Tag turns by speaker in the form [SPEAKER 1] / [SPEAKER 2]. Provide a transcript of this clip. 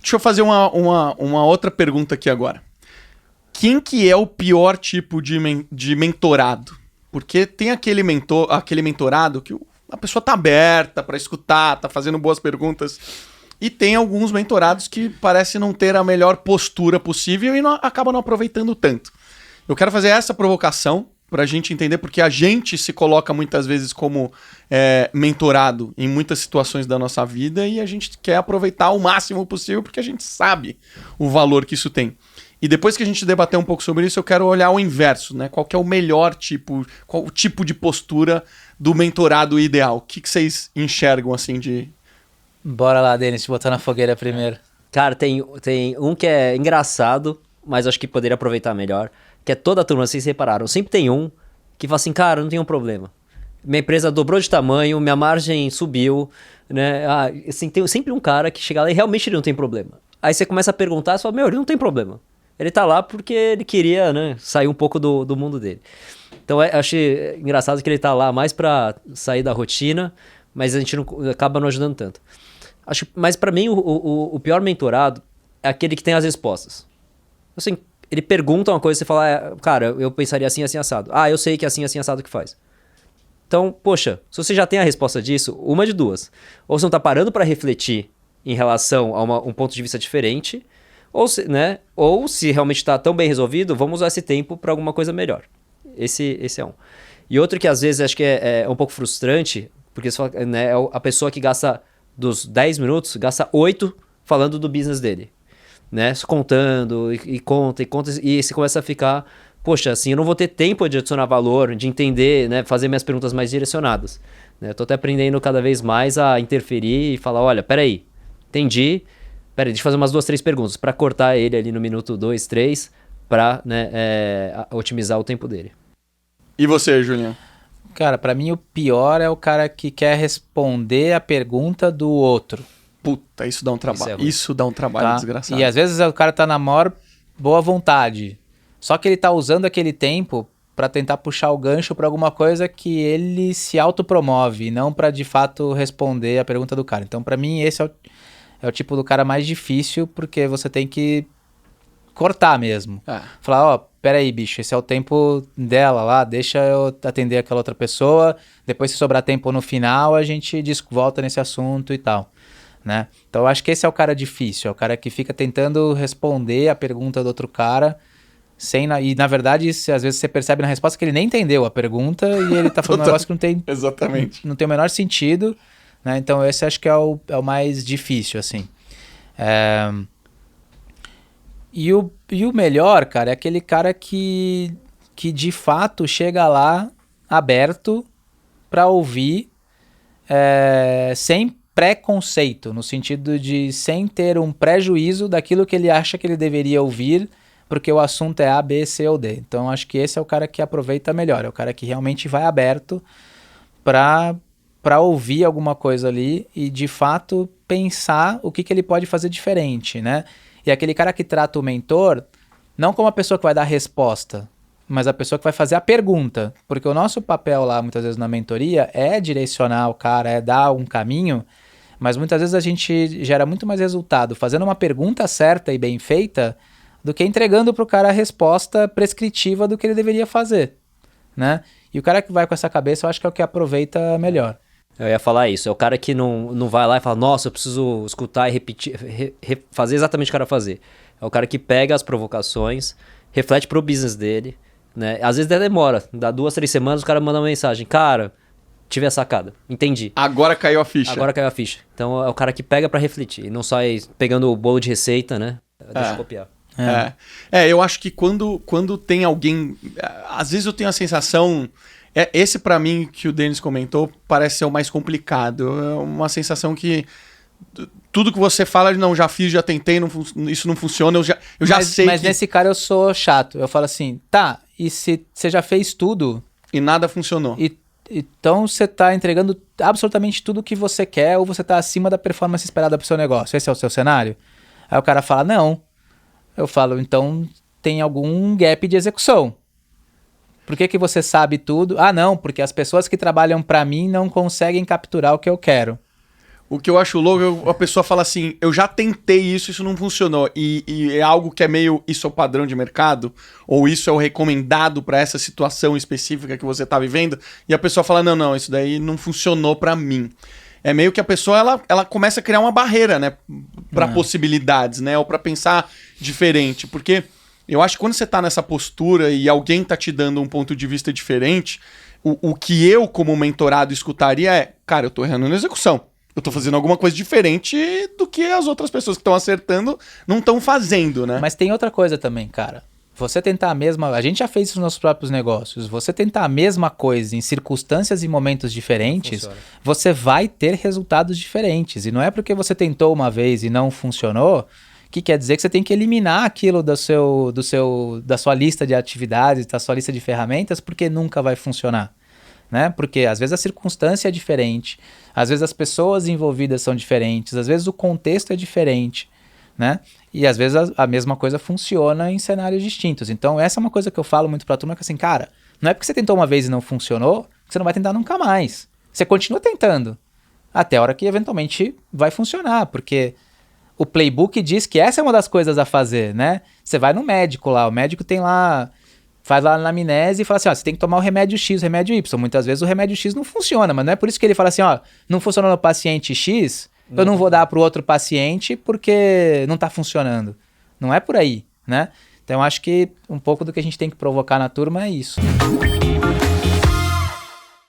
[SPEAKER 1] Deixa eu fazer uma outra pergunta aqui agora. Quem que é o pior tipo de mentorado? Porque tem aquele mentorado que a pessoa tá aberta para escutar, tá fazendo boas perguntas. E tem alguns mentorados que parecem não ter a melhor postura possível e acabam não aproveitando tanto. Eu quero fazer essa provocação para a gente entender, porque a gente se coloca muitas vezes como mentorado em muitas situações da nossa vida e a gente quer aproveitar o máximo possível porque a gente sabe o valor que isso tem. E depois que a gente debater um pouco sobre isso, eu quero olhar o inverso, né? Qual que é o melhor tipo, qual o tipo de postura do mentorado ideal? O que vocês enxergam assim de...
[SPEAKER 2] Bora lá, Denis, te botar na fogueira primeiro.
[SPEAKER 3] Cara, tem um que é engraçado, mas acho que poderia aproveitar melhor, que é toda a turma, vocês repararam, sempre tem um que fala assim, cara, não tem um problema. Minha empresa dobrou de tamanho, minha margem subiu, né? Assim, tem sempre um cara que chega lá e realmente ele não tem problema. Aí você começa a perguntar e você fala, ele não tem problema. Ele tá lá porque ele queria, né, sair um pouco do mundo dele. Então, eu achei engraçado que ele tá lá mais pra sair da rotina, mas a gente acaba não ajudando tanto. Mas pra mim, o pior mentorado é aquele que tem as respostas. Assim, ele pergunta uma coisa e você fala, cara, eu pensaria assim, assim, assado. Eu sei que é assim, assim, assado que faz. Então, poxa, se você já tem a resposta disso, uma de duas. Ou você não tá parando pra refletir em relação a um ponto de vista diferente, ou se realmente tá tão bem resolvido, vamos usar esse tempo pra alguma coisa melhor. Esse é um. E outro que às vezes acho que é um pouco frustrante, porque você fala, né, é a pessoa que gasta dos 10 minutos, gasta 8 falando do business dele. Né? Contando e conta, e você começa a ficar, poxa, assim, eu não vou ter tempo de adicionar valor, de entender, né, fazer minhas perguntas mais direcionadas. Né? Eu tô até aprendendo cada vez mais a interferir e falar, olha, peraí, entendi, deixa eu fazer umas 2, 3 perguntas para cortar ele ali no minuto 2, 3, para, né, otimizar o tempo dele.
[SPEAKER 1] E você, Julião?
[SPEAKER 2] Cara, pra mim o pior é o cara que quer responder a pergunta do outro.
[SPEAKER 1] Puta, isso dá um trabalho. Isso dá um trabalho desgraçado.
[SPEAKER 2] E às vezes o cara tá na maior boa vontade. Só que ele tá usando aquele tempo pra tentar puxar o gancho pra alguma coisa que ele se autopromove, e não pra de fato responder a pergunta do cara. Então, pra mim, esse é o tipo do cara mais difícil, porque você tem que cortar mesmo. Falar, peraí, bicho, esse é o tempo dela lá, deixa eu atender aquela outra pessoa, depois se sobrar tempo no final, a gente volta nesse assunto e tal. Né? Então eu acho que esse é o cara difícil, é o cara que fica tentando responder a pergunta do outro cara, e na verdade, às vezes você percebe na resposta que ele nem entendeu a pergunta e ele tá falando um negócio que não tem,
[SPEAKER 1] exatamente.
[SPEAKER 2] Não tem o menor sentido, né? Então esse acho que é o mais difícil, assim. E o melhor, cara, é aquele cara que de fato chega lá aberto para ouvir, sem preconceito, no sentido de sem ter um prejuízo daquilo que ele acha que ele deveria ouvir, porque o assunto é A, B, C ou D. Então acho que esse é o cara que aproveita melhor, é o cara que realmente vai aberto para ouvir alguma coisa ali e de fato pensar o que ele pode fazer diferente, né? E aquele cara que trata o mentor não como a pessoa que vai dar a resposta, mas a pessoa que vai fazer a pergunta. Porque o nosso papel lá, muitas vezes na mentoria, é direcionar o cara, é dar um caminho, mas muitas vezes a gente gera muito mais resultado fazendo uma pergunta certa e bem feita do que entregando para o cara a resposta prescritiva do que ele deveria fazer, né? E o cara que vai com essa cabeça, eu acho que é o que aproveita melhor.
[SPEAKER 3] Eu ia falar isso, é o cara que não vai lá e fala, nossa, eu preciso escutar e repetir, fazer exatamente o que o cara fazer. É o cara que pega as provocações, reflete pro business dele, né? Às vezes demora, dá 2, 3 semanas, o cara manda uma mensagem, cara, tive a sacada, entendi.
[SPEAKER 1] Agora caiu a ficha.
[SPEAKER 3] Então é o cara que pega pra refletir, e não sai pegando o bolo de receita, né? Deixa eu copiar.
[SPEAKER 1] Eu acho que quando tem alguém... Às vezes eu tenho a sensação... Esse pra mim que o Denis comentou parece ser o mais complicado. É uma sensação que tudo que você fala, não, já fiz, já tentei, isso não funciona, eu já sei.
[SPEAKER 2] Mas nesse cara eu sou chato. Eu falo assim, tá, e se você já fez tudo...
[SPEAKER 1] E nada funcionou.
[SPEAKER 2] Então você tá entregando absolutamente tudo que você quer ou você tá acima da performance esperada pro seu negócio. Esse é o seu cenário? Aí o cara fala, não. Eu falo, então tem algum gap de execução. Por que você sabe tudo? Não, porque as pessoas que trabalham para mim não conseguem capturar o que eu quero.
[SPEAKER 1] O que eu acho louco, a pessoa fala assim, eu já tentei isso não funcionou. E é algo que é meio, isso é o padrão de mercado? Ou isso é o recomendado para essa situação específica que você tá vivendo? E a pessoa fala, não, isso daí não funcionou para mim. É meio que a pessoa, ela começa a criar uma barreira, né? Para possibilidades, né? Ou para pensar diferente. Porque eu acho que quando você tá nessa postura e alguém tá te dando um ponto de vista diferente, o que eu, como mentorado, escutaria é, cara, eu tô errando na execução. Eu tô fazendo alguma coisa diferente do que as outras pessoas que estão acertando não estão fazendo, né?
[SPEAKER 2] Mas tem outra coisa também, cara. Você tentar a mesma... A gente já fez isso nos nossos próprios negócios. Você tentar a mesma coisa em circunstâncias e momentos diferentes, você vai ter resultados diferentes. E não é porque você tentou uma vez e não funcionou, que quer dizer que você tem que eliminar aquilo da sua lista de atividades, da sua lista de ferramentas, porque nunca vai funcionar. Né? Porque às vezes a circunstância é diferente, às vezes as pessoas envolvidas são diferentes, às vezes o contexto é diferente, né? E às vezes a mesma coisa funciona em cenários distintos. Então essa é uma coisa que eu falo muito pra turma, que assim, cara, não é porque você tentou uma vez e não funcionou, que você não vai tentar nunca mais. Você continua tentando, até a hora que eventualmente vai funcionar, porque o playbook diz que essa é uma das coisas a fazer, né? Você vai no médico lá, o médico tem lá... Faz lá na anamnese e fala assim, ó, você tem que tomar o remédio X, o remédio Y. Muitas vezes o remédio X não funciona, mas não é por isso que ele fala assim, ó, não funcionou no paciente X, eu não vou dar pro outro paciente porque não tá funcionando. Não é por aí, né? Então eu acho que um pouco do que a gente tem que provocar na turma é isso.